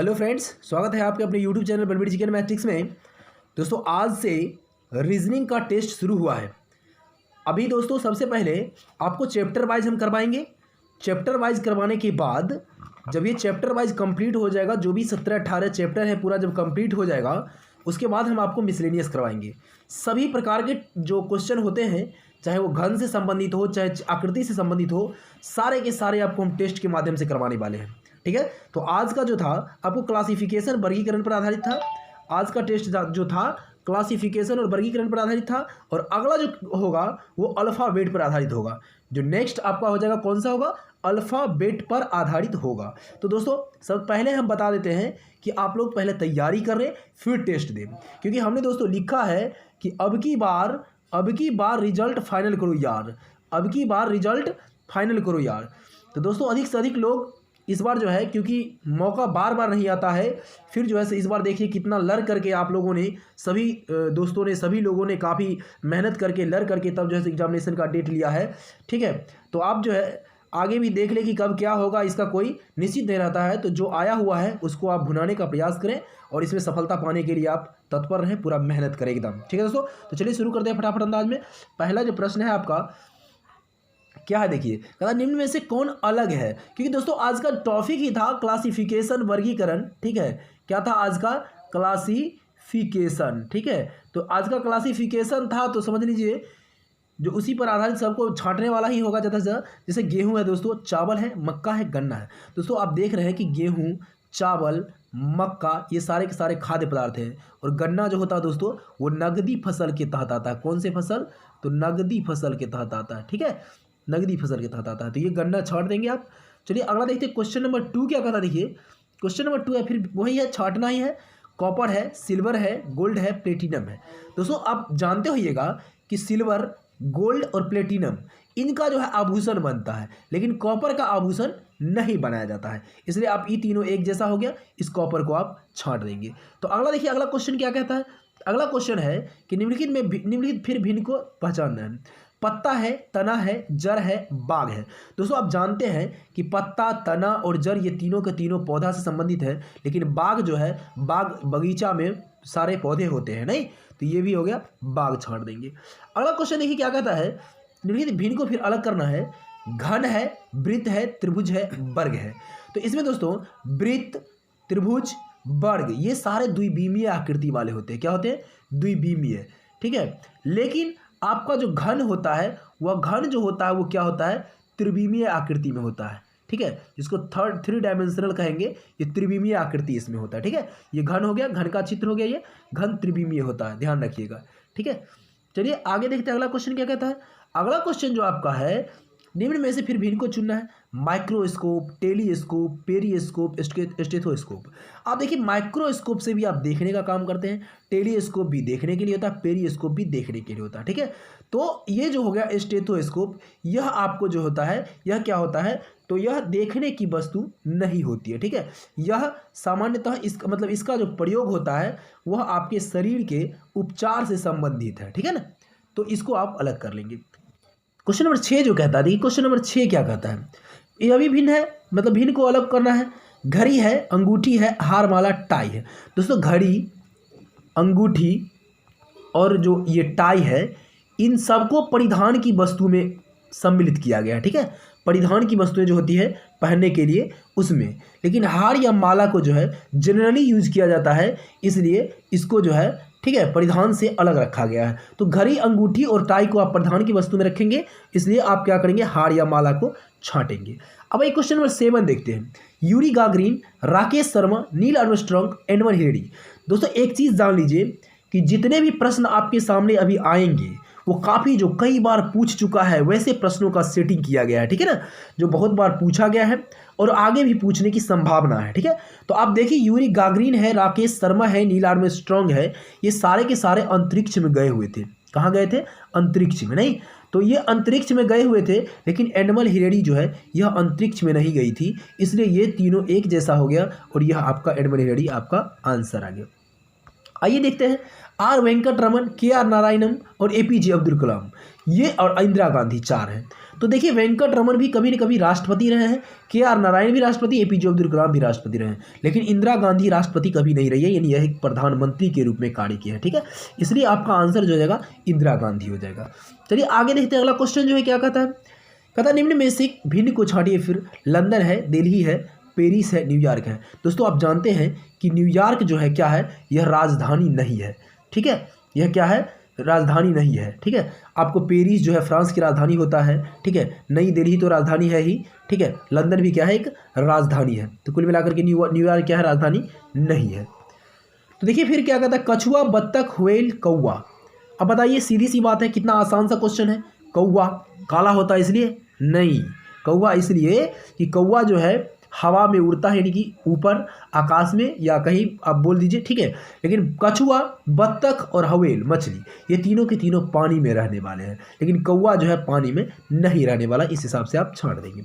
Hello friends, स्वागत है आपके अपने YouTube channel Balbir GK matrix में। दोस्तों आज से रीजनिंग का टेस्ट शुरू हुआ है। अभी दोस्तों सबसे पहले आपको चैप्टर वाइज हम करवाएंगे। चैप्टर वाइज करवाने के बाद जब ये चैप्टर वाइज कंप्लीट हो जाएगा, जो भी 17-18 चैप्टर है पूरा जब कंप्लीट हो जाएगा, उसके बाद हम आपको मिसलेनियस करवाएंगे। सभी प्रकार के जो क्वेश्चन होते हैं, चाहे वो घन से संबंधित हो चाहे आकृति से संबंधित हो, सारे के सारे आपको हम टेस्ट के माध्यम से करवाने वाले हैं। ठीक है, तो आज का जो था आपको क्लासिफिकेशन वर्गीकरण पर आधारित था। आज का टेस्ट जो था क्लासिफिकेशन और वर्गीकरण पर आधारित था, और अगला जो होगा वो अल्फ़ाबेट पर आधारित होगा। जो नेक्स्ट आपका हो जाएगा कौन सा होगा, अल्फ़ाबेट पर आधारित होगा। तो दोस्तों सब पहले हम बता देते हैं कि आप लोग पहले तैयारी करें फिर टेस्ट दें, क्योंकि हमने दोस्तों लिखा है कि अब की बार रिजल्ट फाइनल करो यार, अब की बार रिजल्ट फाइनल करो यार। तो दोस्तों अधिक से अधिक लोग इस बार जो है, क्योंकि मौका बार बार नहीं आता है, फिर जो है इस बार देखिए कितना लड़ करके आप लोगों ने, सभी दोस्तों ने, सभी लोगों ने काफ़ी मेहनत करके लड़ करके तब जो है एग्जामिनेशन का डेट लिया है। ठीक है, तो आप जो है आगे भी देख लें कि कब क्या होगा, इसका कोई निश्चित नहीं रहता है। तो जो आया हुआ है उसको आप भुनाने का प्रयास करें और इसमें सफलता पाने के लिए आप तत्पर रहें, पूरा मेहनत करें एकदम। ठीक है दोस्तों, तो चलिए शुरू करते हैं फटाफट अंदाज में। पहला जो प्रश्न है आपका क्या है, देखिए कहता निम्न में से कौन अलग है। क्योंकि दोस्तों आज का टॉपिक ही था क्लासिफिकेशन वर्गीकरण। ठीक है, क्या था आज का, क्लासिफिकेशन। ठीक है, तो आज का क्लासिफिकेशन था, तो समझ लीजिए जो उसी पर आधारित सबको छांटने वाला ही होगा ज़्यादा से ज़्यादा। जैसे गेहूं है दोस्तों, चावल है, मक्का है, गन्ना है। दोस्तों आप देख रहे हैं कि गेहूं, चावल, मक्का ये सारे के सारे खाद्य पदार्थ हैं, और गन्ना जो होता है दोस्तों वो नगदी फसल के तहत आता है। कौन से फसल, तो नगदी फसल के तहत आता है। ठीक है, नगदी फसल के तहत आता है, तो ये गन्ना छांट देंगे आप। चलिए अगला देखते हैं, क्वेश्चन नंबर 2 क्या कहता है। देखिए क्वेश्चन नंबर 2 है, फिर वही है, छांटना ही है। कॉपर है, सिल्वर है, गोल्ड है, प्लेटिनम है। दोस्तों आप जानते होइएगा कि सिल्वर, गोल्ड और प्लेटिनम इनका जो है आभूषण बनता है, लेकिन कॉपर का आभूषण नहीं बनाया जाता है। इसलिए आप ये तीनों एक जैसा हो गया, इस कॉपर को आप छांट देंगे। तो अगला देखिए, अगला क्वेश्चन क्या कहता है। अगला क्वेश्चन है कि निम्नलिखित फिर भिन्न को पहचानना है। पत्ता है, तना है, जड़ है, बाग है। दोस्तों आप जानते हैं कि पत्ता, तना और जड़ ये तीनों के तीनों पौधा से संबंधित है, लेकिन बाग जो है, बाग बगीचा में सारे पौधे होते हैं, नहीं, तो ये भी हो गया, बाग छांट देंगे। अगला क्वेश्चन देखिए क्या कहता है, निम्नलिखित भिन्न को फिर अलग करना है। घन है, वृत्त है, त्रिभुज है, वर्ग है। तो इसमें दोस्तों वृत्त, त्रिभुज, वर्ग ये सारे द्विविमीय आकृति वाले होते हैं। क्या होते हैं, द्विविमीय। ठीक है, लेकिन आपका जो घन होता है, वह घन जो होता है वो क्या होता है, त्रिविमीय आकृति में होता है। ठीक है, जिसको थ्री डायमेंशनल कहेंगे, ये त्रिविमीय आकृति इसमें होता है। ठीक है, ये घन हो गया, घन का चित्र हो गया, ये घन त्रिविमीय होता है, ध्यान रखिएगा। ठीक है, चलिए आगे देखते हैं अगला क्वेश्चन क्या कहता है। अगला क्वेश्चन जो आपका है, निम्न में से फिर भिन्न को चुनना है। Microscope, telescope, periscope, stethoscope. आप देखिए माइक्रोस्कोप से भी आप देखने का काम करते हैं, टेलीस्कोप भी देखने के लिए होता है, पेरिस्कोप भी देखने के लिए होता है। ठीक है, तो ये जो हो गया स्टेथोस्कोप, यह आपको जो होता है, यह क्या होता है, तो यह देखने की वस्तु नहीं होती है। ठीक है, यह सामान्यतः इसका मतलब इसका जो प्रयोग होता है वह आपके शरीर के उपचार से संबंधित है। ठीक है ना, तो इसको आप अलग कर लेंगे। क्वेश्चन नंबर 6 जो कहता है, देखिए क्वेश्चन नंबर 6 क्या कहता है, यह भी भिन्न है, मतलब भिन्न को अलग करना है। घड़ी है, अंगूठी है, हार, माला, टाई है। दोस्तों घड़ी, अंगूठी और जो ये टाई है, इन सबको परिधान की वस्तु में सम्मिलित किया गया है। ठीक है, परिधान की वस्तुएं जो होती है पहनने के लिए उसमें, लेकिन हार या माला को जो है जनरली यूज किया जाता है, इसलिए इसको जो है ठीक है परिधान से अलग रखा गया है। तो घड़ी, अंगूठी और टाई को आप परिधान की वस्तु में रखेंगे, इसलिए आप क्या करेंगे, हार या माला को छांटेंगे। अब एक क्वेश्चन नंबर 7 देखते हैं। Yuri Gagarin, Rakesh Sharma, Neil Armstrong, Edmund Hillary. दोस्तों एक चीज़ जान लीजिए कि जितने भी प्रश्न आपके सामने अभी आएंगे वो काफ़ी जो कई बार पूछ चुका है वैसे प्रश्नों का सेटिंग किया गया है। ठीक है ना, जो बहुत बार पूछा गया है और आगे भी पूछने की संभावना है। ठीक है, तो आप देखिए यूरी गागरिन है, राकेश शर्मा है, नील आर्मस्ट्रांग है, ये सारे के सारे अंतरिक्ष में गए हुए थे। कहाँ गए थे, अंतरिक्ष में, नहीं, तो ये अंतरिक्ष में गए हुए थे, लेकिन एडमंड हिलेरी जो है यह अंतरिक्ष में नहीं गई थी, इसलिए ये तीनों एक जैसा हो गया और यह आपका एडमंड हिलेरी आपका आंसर आ गया। आइए देखते हैं, आर वेंकट रमन, के आर नारायणन और एपीजे अब्दुल कलाम, ये और इंदिरा गांधी 4 हैं। तो देखिए वेंकट रमन भी कभी न कभी राष्ट्रपति रहे हैं, KR नारायण भी राष्ट्रपति, APJ अब्दुल कलाम भी राष्ट्रपति रहे हैं, लेकिन इंदिरा गांधी राष्ट्रपति कभी नहीं रही है, यानी यह एक प्रधानमंत्री के रूप में कार्य किया है। ठीक है, इसलिए आपका आंसर जो हो जाएगा इंदिरा गांधी हो जाएगा। चलिए आगे देखते हैं, अगला क्वेश्चन जो है क्या कहता है, कहता है निम्न में से भिन्न को छांटिए। फिर लंदन है, दिल्ली है, पेरिस है, न्यूयॉर्क है। दोस्तों आप जानते हैं कि न्यूयॉर्क जो है क्या है, यह राजधानी नहीं है। ठीक है, यह क्या है, राजधानी नहीं है। ठीक है, आपको पेरिस जो है फ्रांस की राजधानी होता है। ठीक है, नई दिल्ली तो राजधानी है ही। ठीक है, लंदन भी क्या है, एक राजधानी है। तो कुल मिलाकर के न्यूयॉर्क क्या है, राजधानी नहीं है। तो देखिए फिर क्या कहता है, कछुआ, बत्तख, व्हेल, कौवा। अब बताइए, सीधी सी बात है, कितना आसान सा क्वेश्चन है। कौवा काला होता है इसलिए नहीं, कौवा इसलिए कि कौवा जो है हवा में उड़ता है, यानी कि ऊपर आकाश में या कहीं आप बोल दीजिए। ठीक है, लेकिन कछुआ, बत्तख और व्हेल मछली, ये तीनों के तीनों पानी में रहने वाले हैं, लेकिन कौवा जो है पानी में नहीं रहने वाला। इस हिसाब से आप छांट देंगे।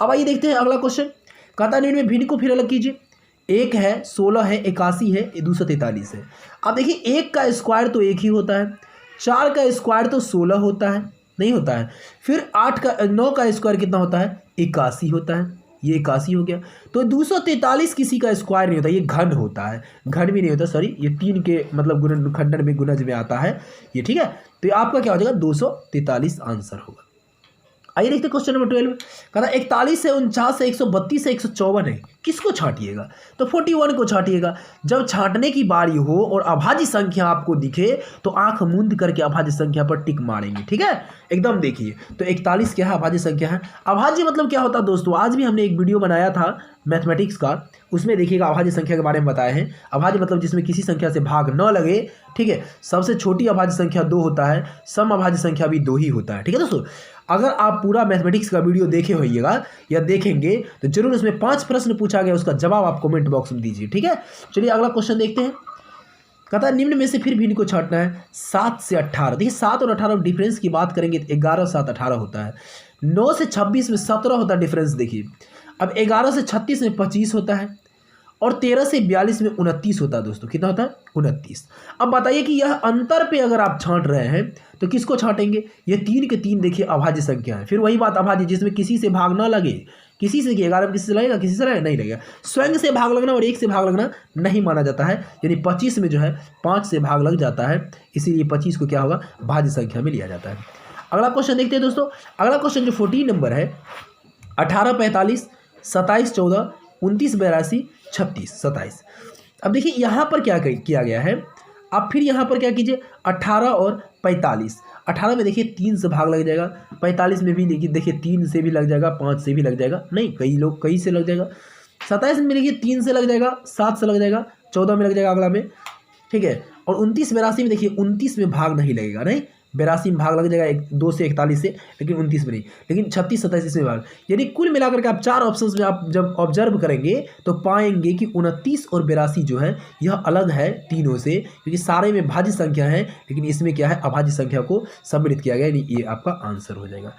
अब आइए देखते हैं अगला क्वेश्चन। कहता है में भिन्न को फिर अलग कीजिए। 1 है, 16 है, 81 है, 243 है। अब देखिए 1 का स्क्वायर तो 1 ही होता है, 4 का स्क्वायर तो 16 होता है, नहीं होता है। फिर 9 का स्क्वायर कितना होता है, 81 होता है, ये 81 हो गया। तो 243 किसी का स्क्वायर नहीं होता, ये घन होता है, घन भी नहीं होता, सॉरी, ये 3 के मतलब गुणनखंडन में गुणज में आता है ये। ठीक है, तो ये आपका क्या हो जाएगा, 243 आंसर होगा। आइए देखते क्वेश्चन नंबर 12। कहता 41 है, 49 है, 132 है, 154 है, किसको छांटिएगा। तो 41 को छांटिएगा। जब छांटने की बारी हो और अभाज्य संख्या आपको दिखे तो आंख मूंद करके अभाज्य संख्या पर टिक मारेंगे। ठीक है, एकदम देखिए। तो 41 क्या है, अभाज्य संख्या है। अभाज्य मतलब क्या होता है दोस्तों, आज भी हमने एक वीडियो बनाया था मैथमेटिक्स का, उसमें देखिएगा अभाज्य संख्या के बारे में बताए हैं। अभाज्य मतलब जिसमें किसी संख्या से भाग न लगे। ठीक है, सबसे छोटी अभाज्य संख्या 2 होता है, सम अभाज्य संख्या भी 2 ही होता है। ठीक है दोस्तों, अगर आप पूरा मैथमेटिक्स का वीडियो देखे होइएगा या देखेंगे तो जरूर उसमें 5 प्रश्न पूछा गया, उसका जवाब आप कमेंट बॉक्स में दीजिए। ठीक है, चलिए अगला क्वेश्चन देखते हैं। कहता है निम्न में से फिर भिन्न को छांटना है। 7 से 18, देखिए 7 और 18 डिफरेंस की बात करेंगे तो 11, 7, 18 होता है। 9 से 26 में 17 होता है डिफरेंस। देखिए अब 11 से 36 में 25 होता है और 13 से 42 में 29 होता है। दोस्तों कितना होता है, 29। अब बताइए कि यह अंतर पे अगर आप छांट रहे हैं तो किसको छांटेंगे। ये 3 के 3 देखिए अभाज्य संख्या है। फिर वही बात, अभाज्य जिसमें किसी से भाग ना लगे, किसी से 11 में किसी से लगेगा, किसी से लगेगा नहीं लगेगा। स्वयं से भाग लगना और 1 से भाग लगना नहीं माना जाता है, यानी 25 में जो है 5 से भाग लग जाता है, इसीलिए 25 को क्या होगा, भाज्य संख्या में लिया जाता है। अगला क्वेश्चन देखते हैं दोस्तों। अगला क्वेश्चन जो 14 नंबर है, 18, 45, 27, 14, 29, 82, 36, 27। अब देखिए यहाँ पर क्या किया गया है, आप फिर यहाँ पर क्या कीजिए, 18 और 45। 18 में देखिए 3 से भाग लग जाएगा, 45 में भी देखिए 3 से भी लग जाएगा, 5 से भी लग जाएगा, नहीं कई से लग जाएगा। 27 में देखिए 3 से लग जाएगा, 7 से लग जाएगा, 14 में लग जाएगा अगला में। ठीक है, और 29, 82 में देखिए 29 में भाग नहीं लगेगा, नहीं 82 में भाग लग जाएगा 2 से 41 से, लेकिन 29 में नहीं, लेकिन 36, 27 इसमें भाग। यानी कुल मिलाकर के आप 4 ऑप्शंस में आप जब ऑब्जर्व करेंगे तो पाएंगे कि 29 और 82 जो है यह अलग है तीनों से, क्योंकि सारे में भाज्य संख्या है, लेकिन इसमें क्या है, अभाज्य संख्या को सम्मिलित किया गया, यानी ये आपका आंसर हो जाएगा।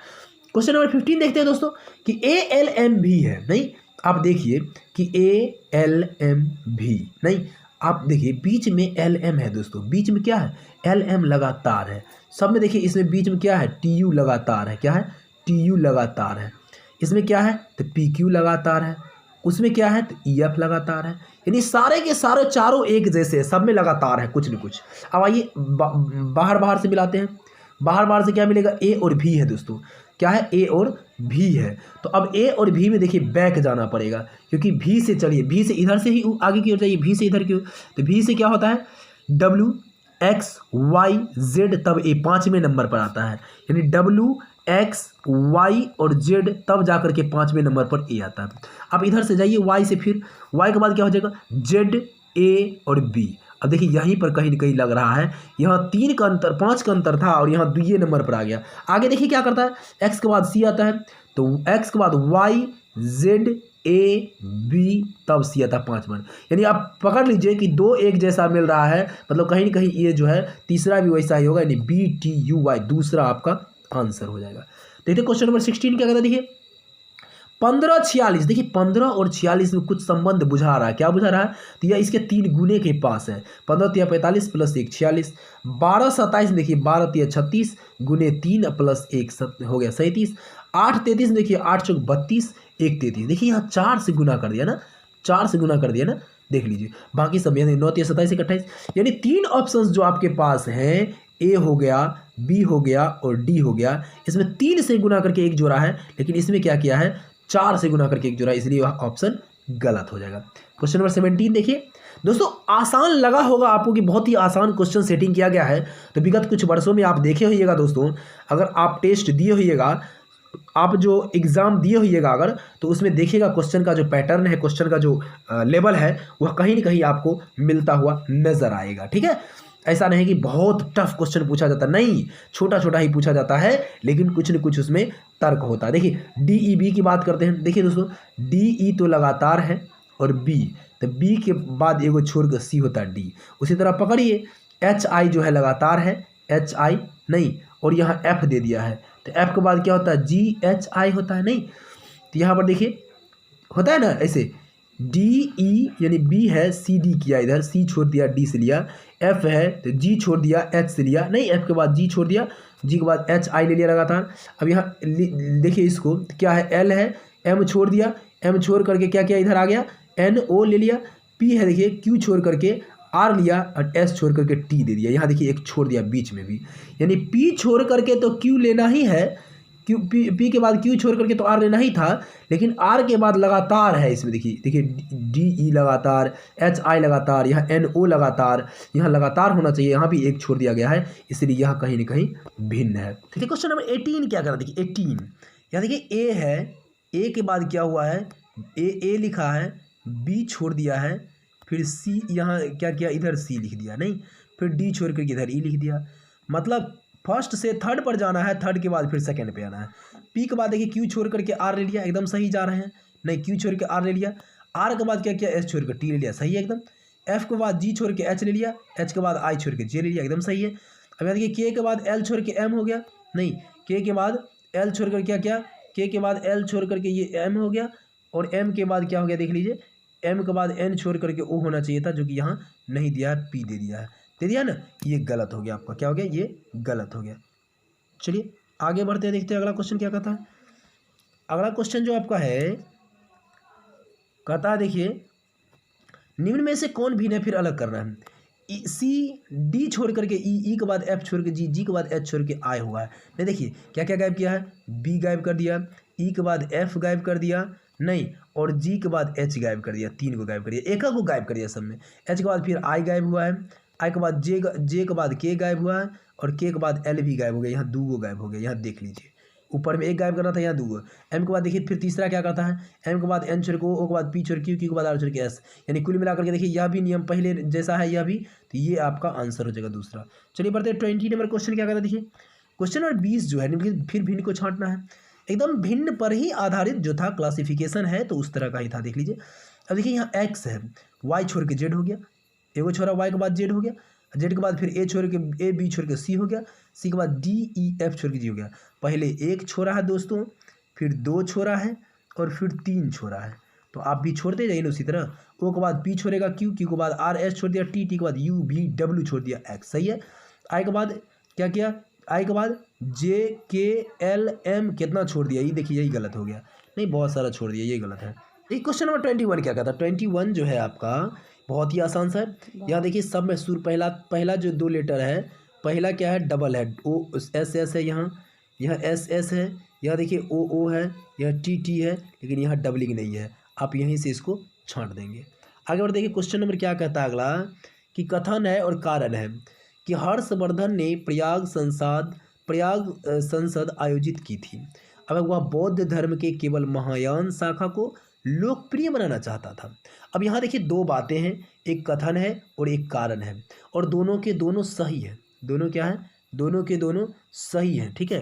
क्वेश्चन नंबर 15 देखते हैं दोस्तों कि ALM भी है, नहीं आप देखिए कि ALM भी नहीं, आप देखिए बीच में LM है दोस्तों, बीच में क्या है, LM लगातार है। सब में देखिए इसमें बीच में क्या है, TU लगातार है, क्या है, TU लगातार है। इसमें क्या है तो PQ लगातार है, उसमें क्या है तो EF लगातार है। यानी सारे के सारे चारों एक जैसे, सब में लगातार है कुछ न कुछ। अब आइए बाहर से मिलाते हैं। बाहर से क्या मिलेगा, A और V है दोस्तों, क्या है, A और V है। तो अब A और V में देखिए बैक जाना पड़ेगा, क्योंकि V से चलिए, V से इधर से ही आगे की ओर जाइए, V से इधर की ओर, तो V से क्या होता है, W X Y Z, तब A 5वें नंबर पर आता है, यानी W X Y और Z तब जाकर के 5वें नंबर पर A आता है। अब इधर से जाइए Y से, फिर Y के बाद क्या हो जाएगा, Z A और B। अब देखिए यहीं पर कहीं न कहीं लग रहा है, यहाँ 3 का अंतर, 5 का अंतर था और यहाँ 2 नंबर पर आ गया। आगे देखिए क्या करता है, X के बाद C आता है, तो X के बाद Y Z A B तब C आता है 5 नंबर। यानी आप पकड़ लीजिए कि 2 एक जैसा मिल रहा है, मतलब कहीं न कहीं ये जो है तीसरा भी वैसा ही होगा, यानी BTUY दूसरा आपका आंसर हो जाएगा। देखिए क्वेश्चन नंबर 16 क्या कहता है, देखिए 1546, देखिए 15 और 46 में कुछ संबंध बुझा रहा है। क्या बुझा रहा है? तो यह इसके 3 गुने के पास है। 15 तिया 45 प्लस 1 46। 12 27 देखिए 12 तिया 36 गुने 3 प्लस 1 हो गया 37। 8 33 देखिए 8 चौक 32 1 33। देखिए यहाँ 4 से गुना कर दिया ना, 4 से गुना कर दिया ना, देख लीजिए। बाकी सब यानी 9 तिया 27 28, यानी 3 ऑप्शंस जो आपके पास हैं, ए हो गया, बी हो गया और डी हो गया, इसमें 3 से गुना करके एक जोड़ा है, लेकिन इसमें क्या किया है 4 से गुना करके एक जोड़ा, इसलिए वह ऑप्शन गलत हो जाएगा। क्वेश्चन नंबर 17 देखिए दोस्तों, आसान लगा होगा आपको कि बहुत ही आसान क्वेश्चन सेटिंग किया गया है। तो विगत कुछ वर्षों में आप देखे होइएगा दोस्तों, अगर आप टेस्ट दिए होइएगा, आप जो एग्ज़ाम दिए होइएगा अगर, तो उसमें देखिएगा क्वेश्चन का जो पैटर्न है, क्वेश्चन का जो लेवल है, वह कहीं ना कहीं आपको मिलता हुआ नजर आएगा। ठीक है, ऐसा नहीं कि बहुत टफ क्वेश्चन पूछा जाता, नहीं, छोटा छोटा ही पूछा जाता है, लेकिन कुछ न कुछ उसमें तर्क होता है। देखिए DEB की बात करते हैं। देखिए दोस्तों, DE तो लगातार है और B, तो B के बाद एगो छोड़ कर C होता है D। उसी तरह पकड़िए, HI जो है लगातार है, HI नहीं, और यहाँ F दे दिया है, तो F के बाद क्या होता है GHI होता है, नहीं। तो यहाँ पर देखिए होता है ना ऐसे, DE यानी B है, CD किया इधर, C छोड़ दिया, D से लिया, F है तो G छोड़ दिया, H से लिया, नहीं, F के बाद G छोड़ दिया, G के बाद HI ले लिया लगातार। अब यहाँ देखिए इसको क्या है, L है, M छोड़ दिया, M छोड़ करके क्या किया इधर आ गया, NO ले लिया, P है देखिए, Q छोड़ करके R लिया और S छोड़ करके T दे दिया। यहाँ देखिए एक छोड़ दिया बीच में भी, यानी P छोड़ करके तो Q लेना ही है, P के बाद Q छोड़ करके तो R लेना ही था, लेकिन R के बाद लगातार है इसमें। देखिए DE लगातार, HI लगातार, यहाँ NO लगातार, यहाँ लगातार होना चाहिए, यहाँ भी एक छोड़ दिया गया है, इसलिए यहाँ कहीं ना कहीं भिन्न है। ठीक है, क्वेश्चन नंबर 18 क्या कर रहा है, देखिए 18, यहाँ देखिए A है, A के बाद क्या हुआ है, A लिखा है, B छोड़ दिया है, फिर C यहाँ क्या किया इधर C लिख दिया, नहीं, फिर D छोड़ करके इधर E लिख दिया। मतलब फर्स्ट से थर्ड पर जाना है, थर्ड के बाद फिर सेकंड पे आना है। P के बाद देखिए Q छोड़ करके R ले लिया, एकदम सही जा रहे हैं, नहीं, Q छोड़ के R ले लिया, R के बाद क्या किया S छोड़ कर T ले लिया, सही है एकदम। F के बाद G छोड़ के H ले लिया, H के बाद I छोड़ के J ले लिया, एकदम सही है। अब यहाँ देखिए K के बाद L छोड़ के M हो गया, नहीं, K के बाद L छोड़ कर क्या किया, K के बाद L छोड़ करके ये M हो गया, और M के बाद क्या हो गया देख लीजिए, M के बाद N छोड़ करके O होना चाहिए था, जो कि यहाँ नहीं दिया है, P दे दिया है, दे दिया ना, ये गलत हो गया आपका, क्या हो गया, ये गलत हो गया। चलिए आगे बढ़ते हैं, देखते हैं अगला क्वेश्चन क्या कहता है। अगला क्वेश्चन जो आपका है कहता है, देखिए निम्न में से कौन भिन्न है, फिर अलग करना है। C D छोड़ करके E के बाद F छोड़ के G के बाद H छोड़ के I हुआ है, नहीं, देखिए क्या क्या गायब किया है, B गायब कर दिया, E के बाद F गायब कर दिया, नहीं, और G के बाद H गायब कर दिया, 3 को गायब कर दिया, एक को गायब कर दिया सब में। H के बाद फिर I गायब हुआ है, I के बाद J के बाद K गायब हुआ है, और K के बाद L भी गायब हो गया, यहाँ 2 को गायब हो गया, यहाँ देख लीजिए, ऊपर में एक गायब करना था, यहाँ 2। M के बाद देखिए फिर तीसरा क्या करता है, M के बाद N छोड़ के O के बाद P छोड़ Q के बाद R छोड़ के S, यानी कुल मिलाकर के देखिए यह भी नियम पहले जैसा है, यह भी, तो ये आपका आंसर हो जाएगा दूसरा। चलिए बढ़ते हैं 20 नंबर क्वेश्चन क्या कहता है। देखिए क्वेश्चन नंबर 20 जो है, फिर भिन्न को छांटना है, एकदम भिन्न पर ही आधारित जो था, क्लासिफिकेशन है तो उस तरह का ही था, देख लीजिए। अब देखिए यहाँ X है, Y छोड़ के Z हो गया, एगो छोड़ा Y के बाद Z हो गया, Z के बाद फिर A छोड़ के A B छोड़ के C हो गया, C के बाद D E F छोड़ के G हो गया। पहले एक छोड़ा है दोस्तों, फिर 2 छोड़ा है, और फिर 3 छोड़ा है, तो आप भी छोड़ते जाइए ना उसी तरह। O के बाद P छोड़ेगा Q के बाद R S छोड़ दिया, T के बाद U V W छोड़ दिया X, सही है। I के बाद क्या किया, I के बाद J K L M कितना छोड़ दिया, ये देखिए यही गलत हो गया, नहीं, बहुत सारा छोड़ दिया, ये गलत है। एक क्वेश्चन नंबर 21 क्या कहता है, 21 जो है आपका बहुत ही आसान सा है। यहाँ देखिए सब में सुर, पहला जो 2 लेटर है, पहला क्या है, डबल है, O S S है, यहाँ S S है, यहाँ देखिए O O है, यहाँ T T है, लेकिन यहाँ डबलिंग नहीं है, आप यहीं से इसको छांट देंगे। आगे बढ़ देखिए क्वेश्चन नंबर क्या कहता है अगला, कि कथन है और कारण है कि हर्षवर्धन ने प्रयाग संसद आयोजित की थी। अब वह बौद्ध धर्म के केवल महायान शाखा को लोकप्रिय बनाना चाहता था। अब यहाँ देखिए 2 बातें हैं, एक कथन है और एक कारण है, और दोनों के दोनों सही है, दोनों क्या है, दोनों के दोनों सही हैं, ठीक है।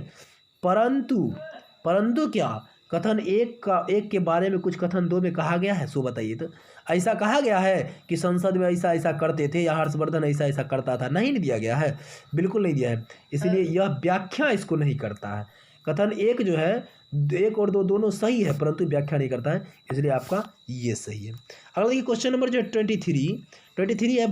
परंतु क्या कथन एक के बारे में कुछ कथन 2 में कहा गया है, सो बताइए। तो ऐसा कहा गया है कि संसद में ऐसा ऐसा करते थे, या हर्षवर्धन ऐसा ऐसा करता था, नहीं दिया गया है, बिल्कुल नहीं दिया है, इसलिए यह व्याख्या इसको नहीं करता है। कथन एक जो है, एक और दो दोनों सही है परंतु व्याख्या नहीं करता है, इसलिए आपका ये सही है। अगला देखिए क्वेश्चन नंबर जो है 23 है,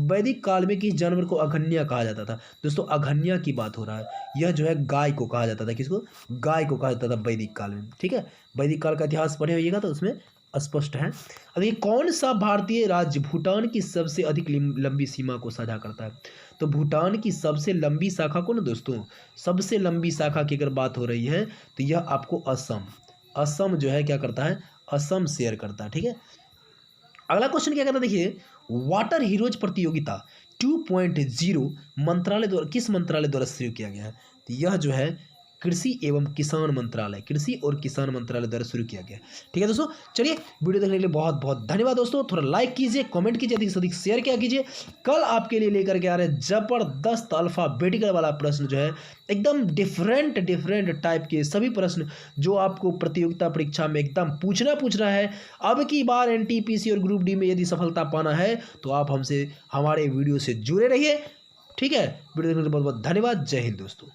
वैदिक काल में किस जानवर को अघन्या कहा जाता था। दोस्तों अघन्या की बात हो रहा है, यह जो है गाय को कहा जाता था। किसको? गाय को कहा जाता था वैदिक काल में। ठीक है, वैदिक काल का इतिहास पढ़े होइएगा तो उसमें स्पष्ट है। अब ये कौन सा भारतीय राज्य भूटान की सबसे अधिक लंबी सीमा को साझा करता है। तो भूटान की सबसे लंबी शाखा को ना दोस्तों, सबसे लंबी शाखा की अगर बात हो रही है तो यह आपको असम जो है क्या करता है, असम शेयर करता है। ठीक है, अगला क्वेश्चन क्या करता है देखिए, वाटर हीरोज प्रतियोगिता 2.0 मंत्रालय द्वारा किस मंत्रालय द्वारा शुरू किया गया है। तो यह जो है कृषि एवं किसान मंत्रालय, कृषि और किसान मंत्रालय द्वारा शुरू किया गया है। ठीक है दोस्तों, चलिए वीडियो देखने के लिए बहुत बहुत धन्यवाद दोस्तों। थोड़ा लाइक कीजिए, कमेंट कीजिए, अधिक से अधिक शेयर क्या कीजिए। कल आपके लिए लेकर के आ रहे जबरदस्त अल्फाबेटिकल वाला प्रश्न जो है, एकदम डिफरेंट टाइप के सभी प्रश्न जो आपको प्रतियोगिता परीक्षा में एकदम पूछना है। अब की बार एनटीपीसी और ग्रुप डी में यदि सफलता पाना है तो आप हमसे हमारे वीडियो से जुड़े रहिए। ठीक है, वीडियो देखने के लिए बहुत बहुत धन्यवाद। जय हिंद दोस्तों।